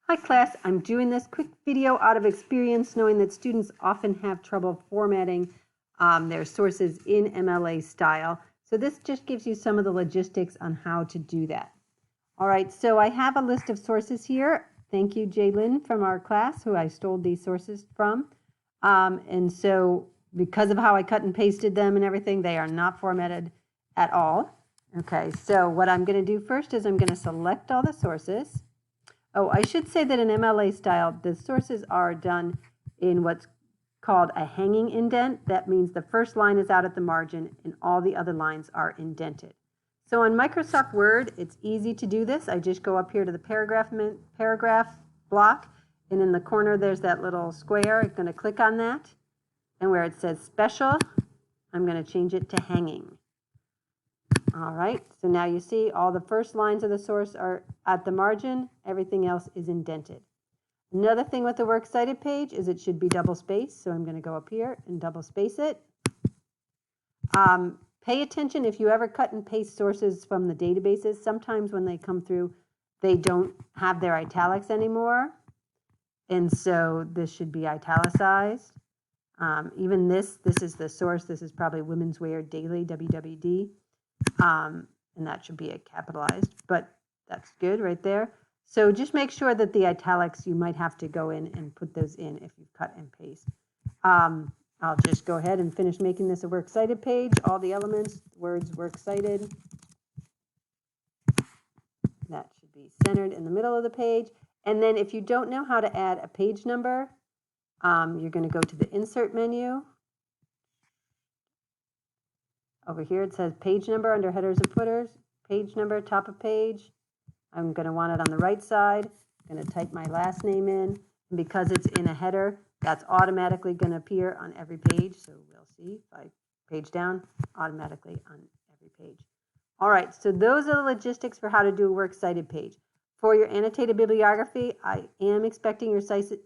Hi class, I'm doing this quick video out of experience knowing that students often have trouble formatting their sources in MLA style. So this just gives you some of the logistics on how to do that. All right, so I have a list of sources here. Thank you, Jaylyn from our class, who I stole these sources from. And so because of how I cut and pasted them and everything, they are not formatted at all. Okay, so what I'm going to do first is I'm going to select all the sources. Oh, I should say that in MLA style, the sources are done in what's called a hanging indent. That means the first line is out at the margin and all the other lines are indented. So in Microsoft Word, it's easy to do this. I just go up here to the paragraph block, and in the corner there's that little square. I'm going to click on that, and where it says special, I'm going to change it to hanging. All right, so now you see all the first lines of the source are at the margin, everything else is indented. Another thing with the Works Cited page is it should be double spaced, so I'm going to go up here and double space it. Pay attention if you ever cut and paste sources from the databases. Sometimes when they come through, they don't have their italics anymore, and so this should be italicized. Even this is the source. This is probably Women's Wear Daily, WWD. And that should be capitalized, but that's good right there. So just make sure that the italics, you might have to go in and put those in if you cut and paste. I'll just go ahead and finish making this a Works Cited page. All the elements, words, Works Cited. That should be centered in the middle of the page. And then if you don't know how to add a page number, you're going to go to the Insert menu. Over here it says page number under headers and footers, page number, top of page. I'm going to want it on the right side. I'm going to type my last name in. And because it's in a header, that's automatically going to appear on every page. So we'll see if I page down, automatically on every page. All right, so those are the logistics for how to do a Works Cited page. For your annotated bibliography, I am expecting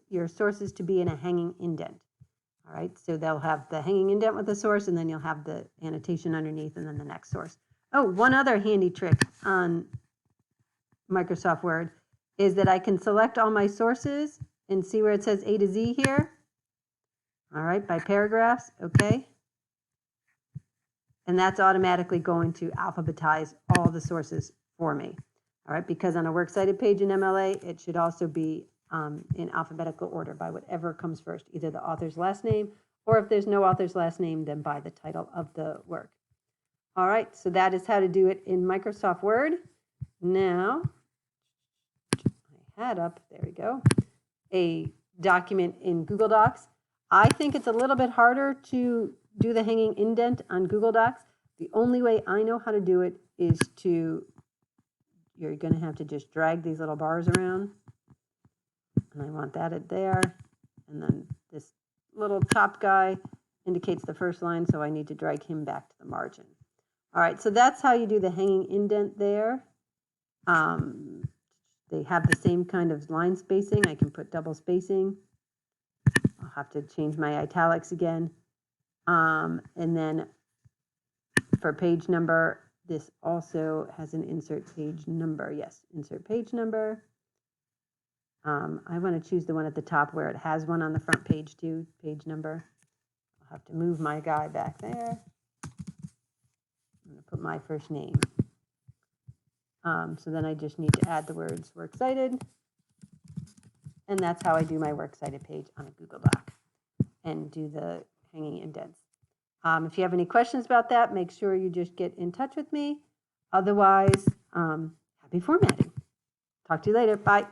your sources to be in a hanging indent. All right, so they'll have the hanging indent with the source, and then you'll have the annotation underneath, and then the next source. Oh, one other handy trick on Microsoft Word is that I can select all my sources and see where it says A to Z here. All right, by paragraphs, okay. And that's automatically going to alphabetize all the sources for me. All right, because on a Works Cited page in MLA, it should also be in alphabetical order by whatever comes first, either the author's last name, or if there's no author's last name, then by the title of the work. All right, so that is how to do it in Microsoft Word. Now, I had up, there we go, a document in Google Docs. I think it's a little bit harder to do the hanging indent on Google Docs. The only way I know how to do it is you're going to have to just drag these little bars around. And I want that there. And then this little top guy indicates the first line, so I need to drag him back to the margin. All right, so that's how you do the hanging indent there. They have the same kind of line spacing. I can put double spacing. I'll have to change my italics again. And then for page number, this also has an insert page number. Yes, insert page number. I want to choose the one at the top where it has one on the front page too, page number. I'll have to move my guy back there. I'm going to put my first name. So then I just need to add the words Works Cited. And that's how I do my Works Cited page on a Google Doc and do the hanging indents. If you have any questions about that, make sure you just get in touch with me. Otherwise, happy formatting. Talk to you later. Bye.